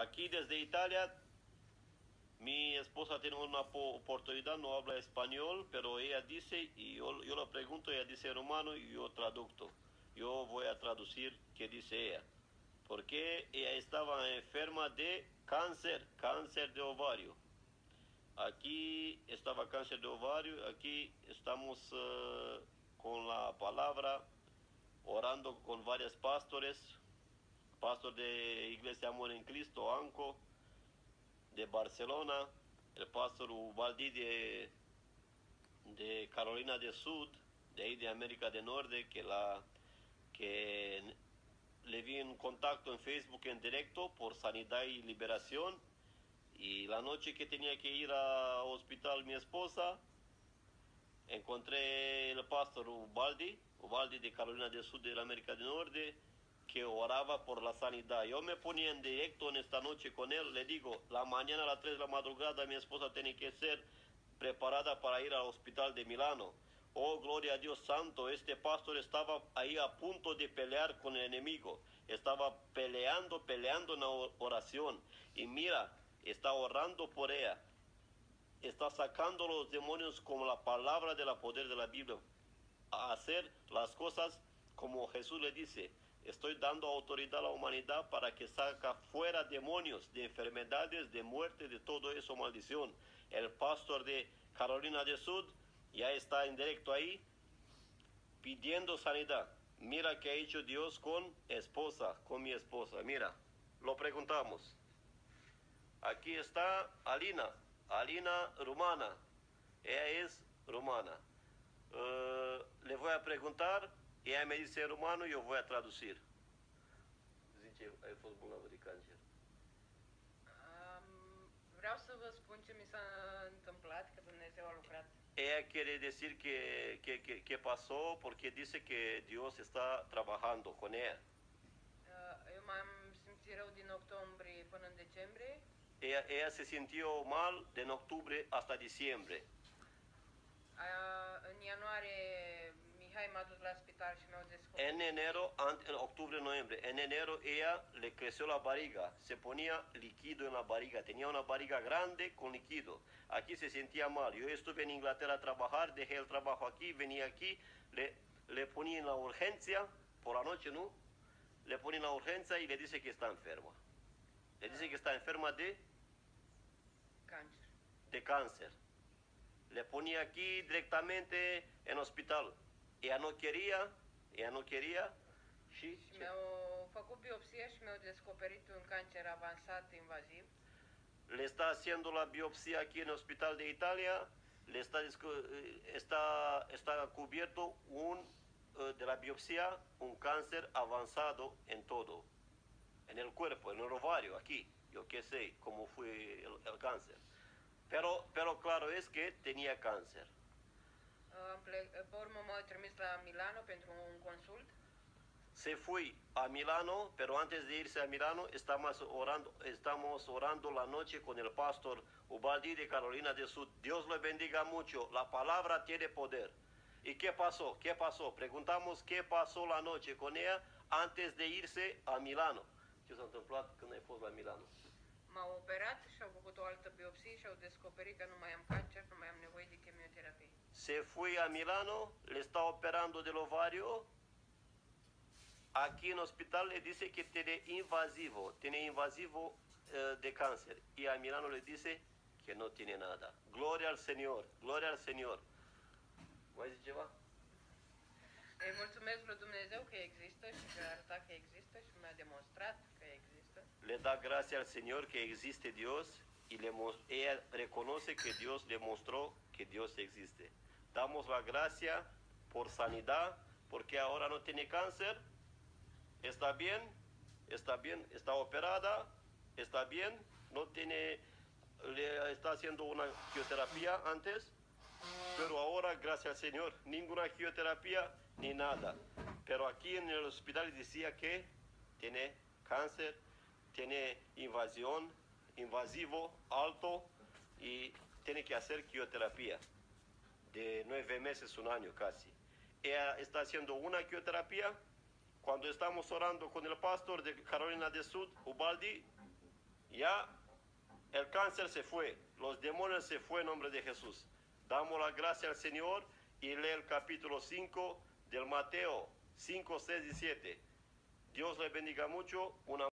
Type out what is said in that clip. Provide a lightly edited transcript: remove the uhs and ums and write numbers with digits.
Aquí desde Italia, mi esposa tiene una oportunidad, no habla español, pero ella dice, y yo la pregunto, ella dice romano y yo traducto. Yo voy a traducir qué dice ella. Porque ella estaba enferma de cáncer de ovario. Aquí estaba cáncer de ovario, aquí estamos con la palabra, orando con varios pastores, pastor de Iglesia Amor en Cristo, ANCO, de Barcelona, el pastor Ubaldi de Carolina del Sur, de ahí de América del Norte, que le vi en contacto en Facebook en directo por Sanidad y Liberación. Y la noche que tenía que ir al hospital mi esposa, encontré el pastor Ubaldi de Carolina del Sur de la América del Norte, que oraba por la sanidad. Yo me ponía en directo en esta noche con él, le digo, la mañana a las 3 de la madrugada mi esposa tiene que ser preparada para ir al hospital de Milano. Oh, gloria a Dios santo, este pastor estaba ahí a punto de pelear con el enemigo, estaba peleando en la oración, y mira, está orando por ella, está sacando los demonios con la palabra de la poder de la Biblia, a hacer las cosas como Jesús le dice. Estoy dando autoridad a la humanidad para que saca fuera demonios, de enfermedades, de muerte, de todo eso, maldición. El pastor de Carolina del Sur ya está en directo ahí pidiendo sanidad. Mira qué ha hecho Dios con mi esposa. Mira, lo preguntamos. Aquí está Alina rumana. Ella es rumana. Le voy a preguntar, ella me dice rumano, yo voy a traducir. Zice, ai fost bolnavă de cancer. Vreau să vă spun ce mi s-a întâmplat, că Dumnezeu a lucrat. Ella quiere decir que pasó porque dice que Dios está trabajando con ella. Eu m-am simțit rău din octombrie până în decembrie. Ella se sintió mal de octubre hasta diciembre. În ianuarie Mihai m-a dus la spital și mi-au descoperit. En octubre, noviembre, en enero ella le creció la barriga, se ponía líquido en la barriga, tenía una barriga grande con líquido. Aquí se sentía mal. Yo estuve en Inglaterra a trabajar, dejé el trabajo aquí, venía aquí, le ponía en la urgencia, por la noche, ¿no? Le ponía en la urgencia y le dice que está enferma. Le dice que está enferma de cáncer. Le ponía aquí directamente en hospital. Ella no quería și mi-au făcut biopsie și mi-au descoperit un cancer avansat invaziv. Le está haciendo la biopsia aquí en el hospital de Italia, está cubierto de la biopsia un cáncer avanzado en todo, en el cuerpo, en el ovario, aquí, yo qué sé cómo fue el cáncer, pero claro es que tenía cáncer. Pe urmă m-au trimis la Milano pentru un consult. Se fue a Milano, pero antes de irse a Milano estamos orando la noche con el pastor Ubaldi de Carolina del Sur. Dios le bendiga mucho, la palabra tiene poder. ¿Y qué pasó? ¿Qué pasó? Preguntamos qué pasó la noche con ella antes de irse a Milano. ¿Qué s-a întâmplat când ai fost la Milano? M-au operat și au făcut o altă biopsie și au descoperit că nu mai am cancer, nu mai am nevoie de chimioterapie. Se fue a Milano, le está operando del ovario. Aquí en hospital le dice que tiene invasivo de cáncer. Y a Milano le dice que no tiene nada. Gloria al Señor, gloria al Señor. ¿Mai zice ceva? Îi mulțumesc lui Dumnezeu că există și că a arătat că există și mi-a demonstrat că există. Le da gracia al Señor que existe Dios y ella reconoce que Dios le mostró que Dios existe. Damos la gracia por sanidad, porque ahora no tiene cáncer. Está bien, está operada, está bien, no tiene, le está haciendo una quimioterapia antes, pero ahora, gracias al Señor, ninguna quimioterapia ni nada. Pero aquí en el hospital decía que tiene cáncer, tiene invasivo alto y tiene que hacer quimioterapia de 9 meses, un año casi. Ella está haciendo una quimioterapia. Cuando estamos orando con el pastor de Carolina del Sur, Ubaldi, Ya el cáncer se fue, los demonios se fue en nombre de Jesús. Damos la gracia al Señor y lee el capítulo 5 del Mateo 5, 6 y 7. Dios le bendiga mucho. Una